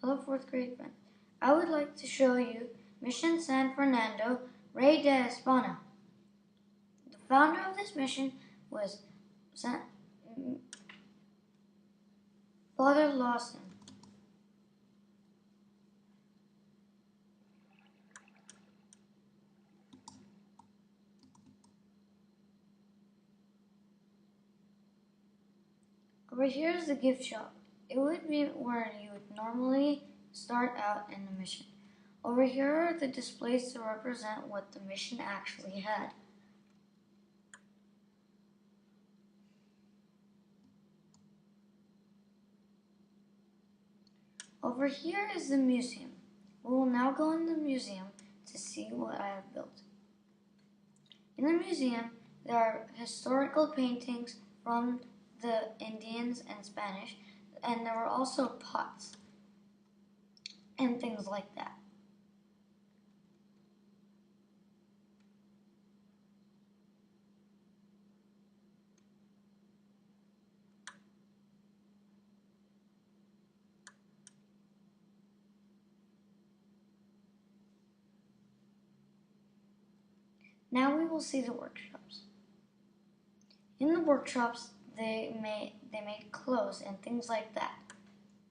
Hello, 4th grade friends. I would like to show you Mission San Fernando Rey de España. The founder of this mission was Father Lawson. Over here is the gift shop. It would be where you would normally start out in the mission. Over here are the displays to represent what the mission actually had. Over here is the museum. We will now go in the museum to see what I have built. In the museum, there are historical paintings from the Indians and Spanish, and there were also pots and things like that. Now we will see the workshops. In the workshops, they make clothes and things like that.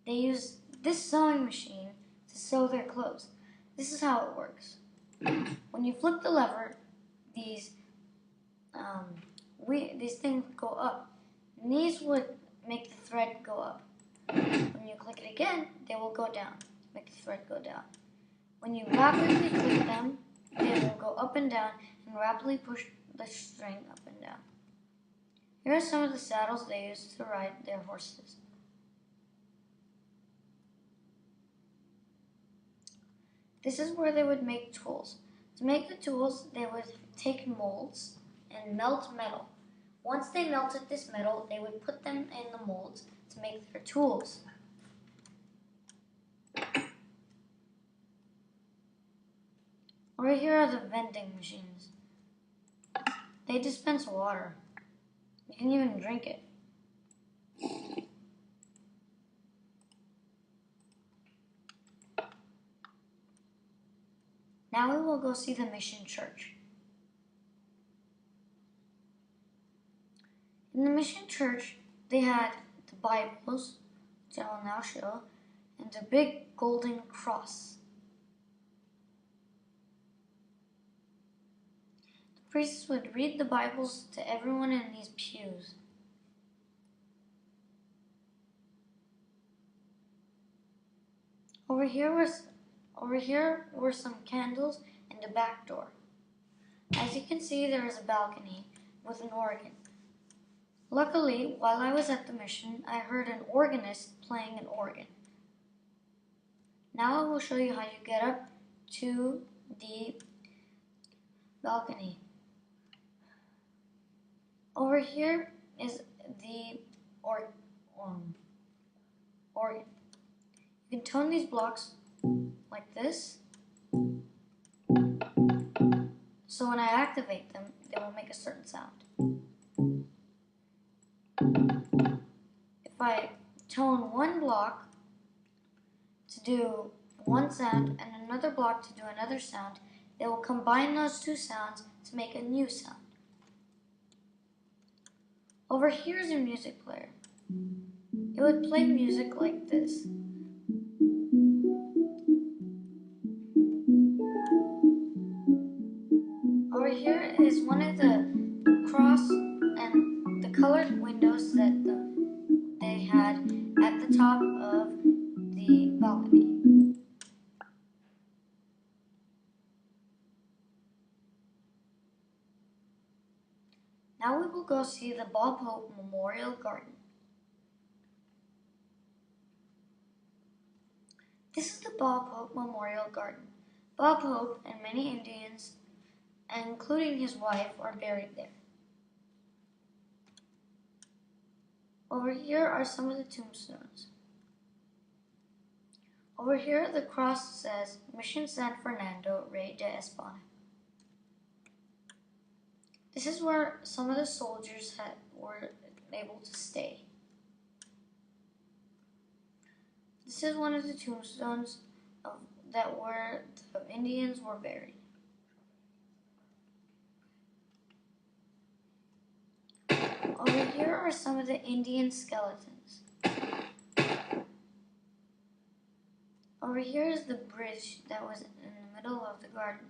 They use this sewing machine to sew their clothes. This is how it works. When you flip the lever, these things go up. And these would make the thread go up. When you click it again, they will go down, make the thread go down. When you rapidly click them, they will go up and down and rapidly push the string up and down. Here are some of the saddles they use to ride their horses. This is where they would make tools. To make the tools, they would take molds and melt metal. Once they melted this metal, they would put them in the molds to make their tools. Over here are the vending machines. They dispense water. You can even drink it. Now we will go see the mission church. In the mission church, they had the Bibles, which I will now show, and a big golden cross. The priests would read the Bibles to everyone in these pews. Over here were some candles and a back door. As you can see, there is a balcony with an organ. Luckily, while I was at the mission, I heard an organist playing an organ. Now I will show you how you get up to the balcony. Over here is the organ. You can tone these blocks like this. So when I activate them, they will make a certain sound. If I tone one block to do one sound and another block to do another sound, they will combine those two sounds to make a new sound. Over here is a music player. It would play music like this. Over here is one of the cross and the colored windows that they had at the top of the balcony. Now we will go see the Bob Hope Memorial Garden. This is the Bob Hope Memorial Garden. Bob Hope and many Indians, including his wife, are buried there. Over here are some of the tombstones. Over here, the cross says Mission San Fernando Rey de España. This is where some of the soldiers were able to stay. The This is one of the tombstones that where the Indians were buried. Over here are some of the Indian skeletons. Over here is the bridge that was in the middle of the garden.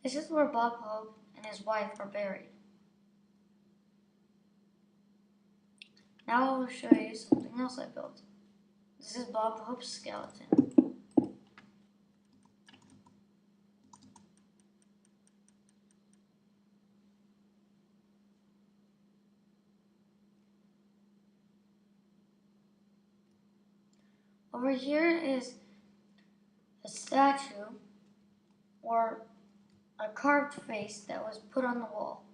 This is where Bob Hope and his wife are buried. Now I will show you something else I built. This is Bob Hope's skeleton. Over here is a statue or a carved face that was put on the wall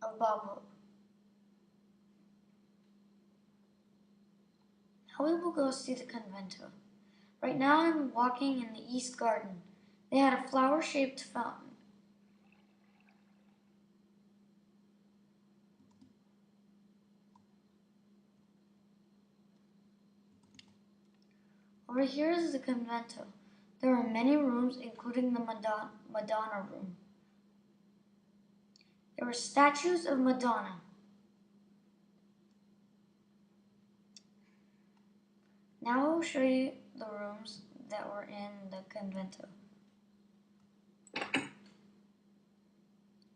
of Bob Hope. Now we will go see the convento. Right now I'm walking in the East Garden. They had a flower-shaped fountain. Over here is the convento. There are many rooms, including the Madonna room. There were statues of Madonna. Now I will show you the rooms that were in the convento.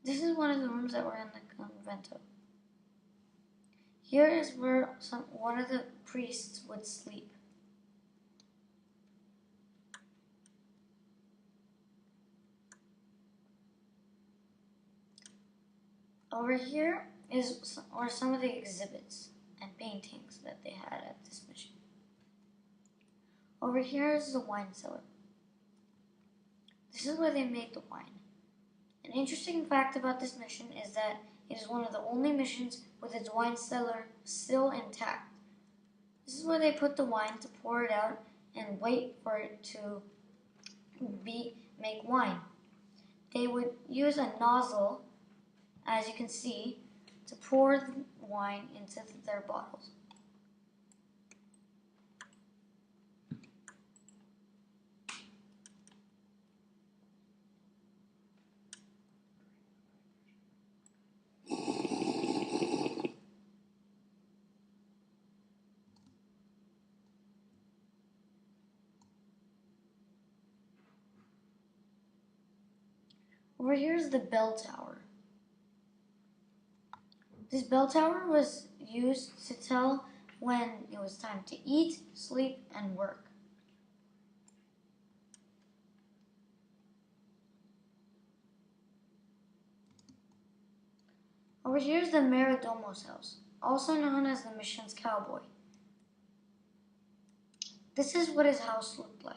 This is one of the rooms that were in the convento. Here is where one of the priests would sleep. Over here are some of the exhibits and paintings that they had at this mission. Over here is the wine cellar. This is where they made the wine. An interesting fact about this mission is that it is one of the only missions with its wine cellar still intact. This is where they put the wine to pour it out and wait for it to make wine. They would use a nozzle, as you can see, to pour the wine into their bottles. Over here is the bell tower. This bell tower was used to tell when it was time to eat, sleep, and work. Over here is the Mayordomo's house, also known as the mission's cowboy. This is what his house looked like.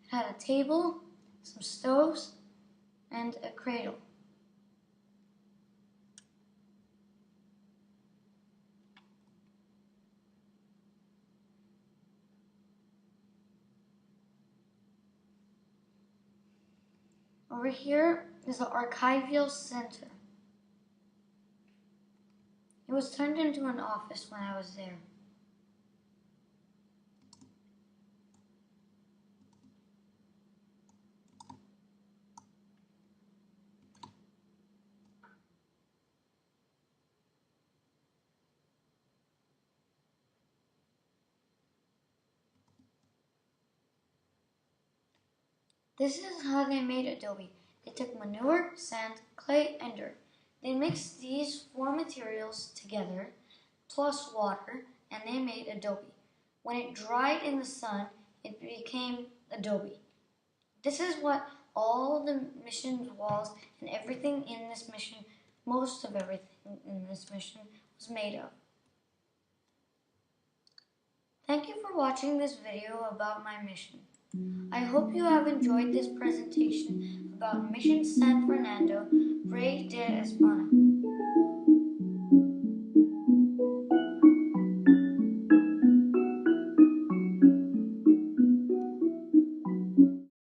It had a table, some stoves, and a cradle. Over here is the archival center. It was turned into an office when I was there. This is how they made adobe. They took manure, sand, clay, and dirt. They mixed these four materials together, plus water, and they made adobe. When it dried in the sun, it became adobe. This is what all the mission's walls and everything in this mission, most of everything in this mission, was made of. Thank you for watching this video about my mission. I hope you have enjoyed this presentation about Mission San Fernando Rey de España.